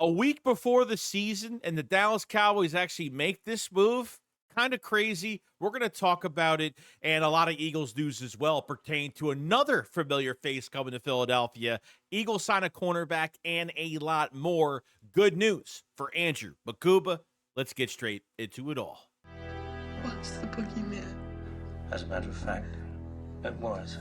A week before the season and the Dallas Cowboys actually make this move, kind of crazy. We're going to talk about it and a lot of Eagles news as well pertain to another familiar face coming to Philadelphia. Eagles sign a cornerback and a lot more. Good news for Andrew Mukuba. Let's get straight into it all. What's the boogeyman? As a matter of fact, it was.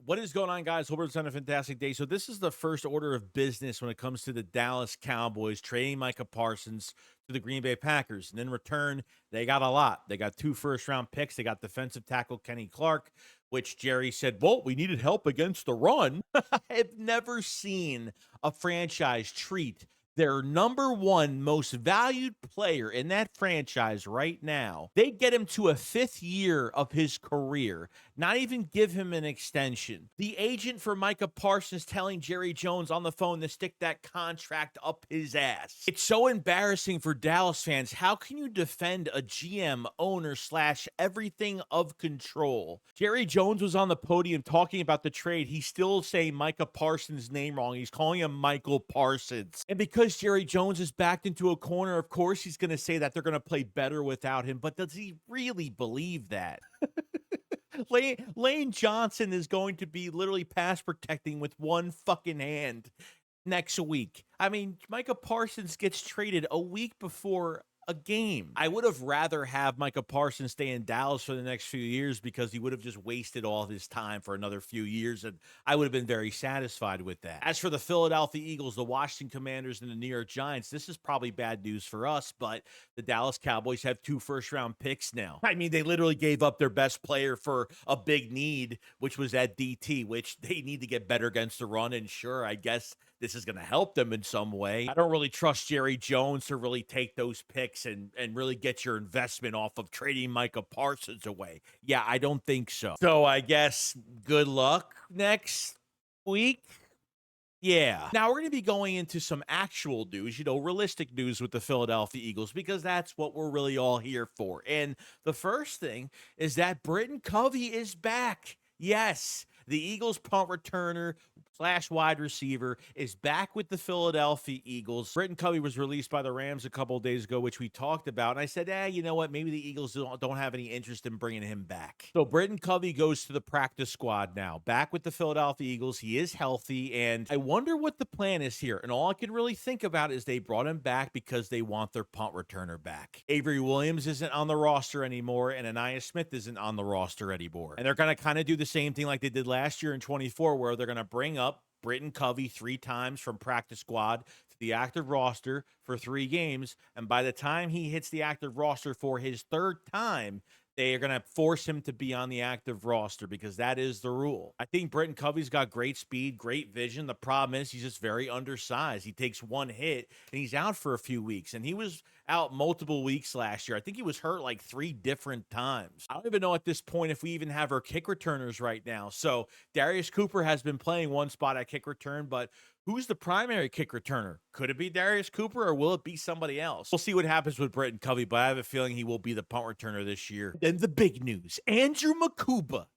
What is going on, guys? Hope it's on a fantastic day. So this is the first order of business when it comes to the Dallas Cowboys trading Micah Parsons to the Green Bay Packers. And in return, they got a lot. They got 2 first-round picks. They got defensive tackle Kenny Clark, which Jerry said, well, we needed help against the run. I've never seen a franchise treat their number 1 most valued player in that franchise right now. They get him to a 5th year of his career, not even give him an extension. The agent for Micah Parsons telling Jerry Jones on the phone to stick that contract up his ass. It's so embarrassing for Dallas fans. How can you defend a GM, owner, / everything of control? Jerry Jones was on the podium talking about the trade. He's still saying Micah Parsons' name wrong. He's calling him Michael Parsons. And because Jerry Jones is backed into a corner, of course he's going to say that they're going to play better without him, but does he really believe that? Lane Johnson is going to be literally pass protecting with one fucking hand next week. I mean, Micah Parsons gets traded a week before a game. I would have rather have Micah Parsons stay in Dallas for the next few years because he would have just wasted all of his time for another few years, and I would have been very satisfied with that. As for the Philadelphia Eagles, the Washington Commanders, and the New York Giants, this is probably bad news for us, but the Dallas Cowboys have 2 first-round picks now. I mean, they literally gave up their best player for a big need, which was at DT, which they need to get better against the run, and sure, I guess this is going to help them in some way. I don't really trust Jerry Jones to really take those picks and really get your investment off of trading Micah Parsons away. Yeah, I don't think so. So I guess good luck next week. Yeah. Now we're going to be going into some actual news, realistic news with the Philadelphia Eagles, because that's what we're really all here for. And the first thing is that Britton Covey is back. Yes, the Eagles punt returner / wide receiver is back with the Philadelphia Eagles. Britton Covey was released by the Rams a couple of days ago, which we talked about. And I said, you know what? Maybe the Eagles don't have any interest in bringing him back. So Britton Covey goes to the practice squad now, back with the Philadelphia Eagles. He is healthy, and I wonder what the plan is here. And all I can really think about is they brought him back because they want their punt returner back. Avery Williams isn't on the roster anymore, and Anaya Smith isn't on the roster anymore. And they're going to kind of do the same thing like they did last year in 24, where they're going to bring up Britton Covey 3 times from practice squad to the active roster for 3 games. And by the time he hits the active roster for his 3rd time, they are going to force him to be on the active roster because that is the rule. I think Britton Covey's got great speed, great vision. The problem is he's just very undersized. He takes 1 hit and he's out for a few weeks. And he was out multiple weeks last year. I think he was hurt like 3 different times. I don't even know at this point if we even have our kick returners right now. So Darius Cooper has been playing one spot at kick return, but who's the primary kick returner? Could it be Darius Cooper or will it be somebody else? We'll see what happens with Britton Covey, but I have a feeling he will be the punt returner this year. Then the big news, Andrew Mukuba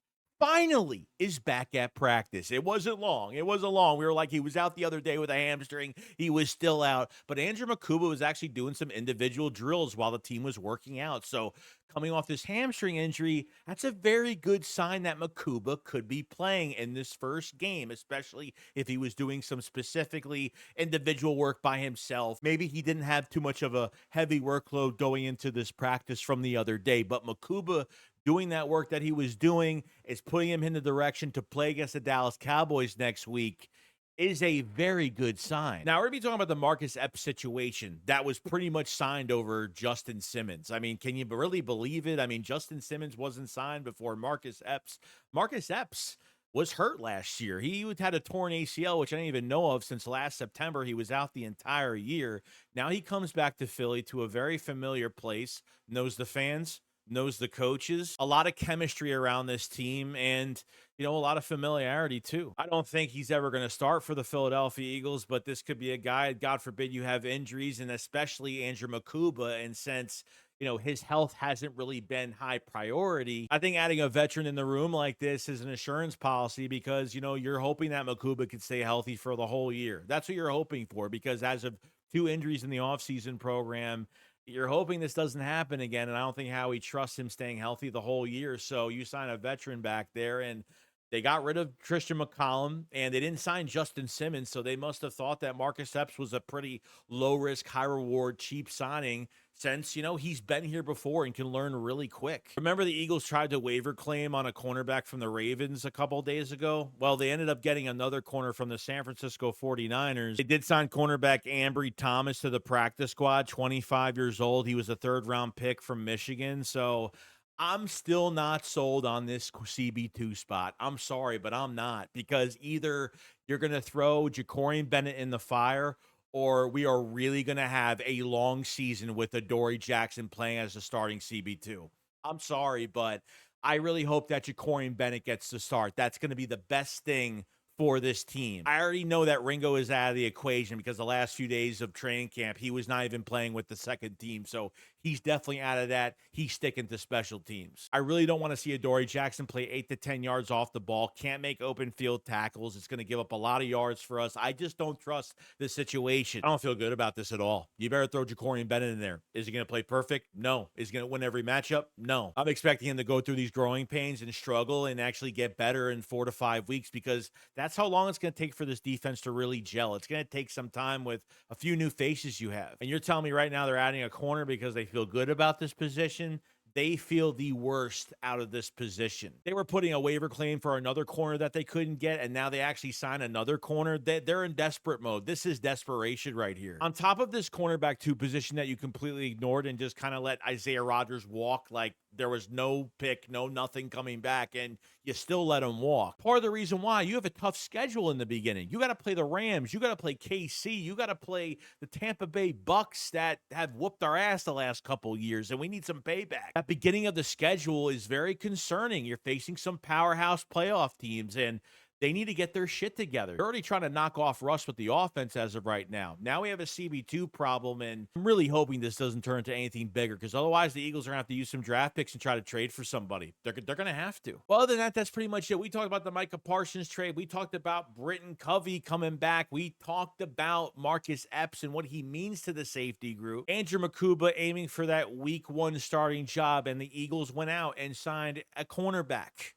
finally is back at practice. It wasn't long. We were like, he was out the other day with a hamstring. He was still out. But Andrew Mukuba was actually doing some individual drills while the team was working out. So coming off this hamstring injury, that's a very good sign that Mukuba could be playing in this first game, especially if he was doing some specifically individual work by himself. Maybe he didn't have too much of a heavy workload going into this practice from the other day, but Mukuba doing that work that he was doing is putting him in the direction to play against the Dallas Cowboys next week is a very good sign. Now, we're going to be talking about the Marcus Epps situation that was pretty much signed over Justin Simmons. I mean, can you really believe it? I mean, Justin Simmons wasn't signed before Marcus Epps. Marcus Epps was hurt last year. He had a torn ACL, which I didn't even know of since last September. He was out the entire year. Now he comes back to Philly, to a very familiar place, knows the fans, knows the coaches, a lot of chemistry around this team, and, a lot of familiarity too. I don't think he's ever going to start for the Philadelphia Eagles, but this could be a guy, God forbid you have injuries, and especially Andrew Mukuba, and since his health hasn't really been high priority. I think adding a veteran in the room like this is an insurance policy because, you're hoping that Mukuba can stay healthy for the whole year. That's what you're hoping for because as of 2 injuries in the offseason program, you're hoping this doesn't happen again. And I don't think Howie trusts him staying healthy the whole year. So you sign a veteran back there, and they got rid of Christian McCollum, and they didn't sign Justin Simmons, so they must have thought that Marcus Epps was a pretty low-risk, high-reward, cheap signing since, he's been here before and can learn really quick. Remember the Eagles tried to waiver claim on a cornerback from the Ravens a couple days ago? Well, they ended up getting another corner from the San Francisco 49ers. They did sign cornerback Ambry Thomas to the practice squad, 25 years old. He was a third-round pick from Michigan, so I'm still not sold on this CB2 spot. I'm sorry, but I'm not, because either you're going to throw Ja'Cory Bennett in the fire, or we are really going to have a long season with Adoree Jackson playing as the starting CB2. I'm sorry, but I really hope that Ja'Cory Bennett gets to start. That's going to be the best thing for this team. I already know that Ringo is out of the equation because the last few days of training camp, he was not even playing with the second team. So he's definitely out of that. He's sticking to special teams. I really don't want to see Adoree Jackson play 8 to 10 yards off the ball. Can't make open field tackles. It's going to give up a lot of yards for us. I just don't trust this situation. I don't feel good about this at all. You better throw Ja'Cory Bennett in there. Is he going to play perfect? No. Is he going to win every matchup? No. I'm expecting him to go through these growing pains and struggle and actually get better in 4 to 5 weeks, because that's how long it's going to take for this defense to really gel. It's going to take some time with a few new faces you have. And you're telling me right now they're adding a corner because they feel good about this position? They feel the worst out of this position. They were putting a waiver claim for another corner that they couldn't get, and now they actually sign another corner. They're in desperate mode. This is desperation right here. On top of this cornerback 2 position that you completely ignored and just kind of let Isaiah Rodgers walk like there was no pick, no nothing coming back, and you still let him walk. Part of the reason why, you have a tough schedule in the beginning. You got to play the Rams. You got to play KC. You got to play the Tampa Bay Bucks that have whooped our ass the last couple years, and we need some payback. That beginning of the schedule is very concerning. You're facing some powerhouse playoff teams, and they need to get their shit together. They're already trying to knock off Russ with the offense as of right now. Now we have a CB2 problem, and I'm really hoping this doesn't turn into anything bigger, because otherwise the Eagles are going to have to use some draft picks and try to trade for somebody. They're going to have to. Well, other than that, that's pretty much it. We talked about the Micah Parsons trade. We talked about Britton Covey coming back. We talked about Marcus Epps and what he means to the safety group. Andrew Mukuba aiming for that week 1 starting job, and the Eagles went out and signed a cornerback.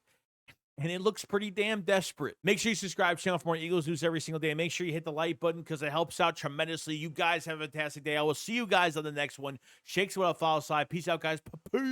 And it looks pretty damn desperate. Make sure you subscribe to the channel for more Eagles news every single day. And make sure you hit the like button because it helps out tremendously. You guys have a fantastic day. I will see you guys on the next one. Shakes what up, follow side. Peace out, guys. Peace.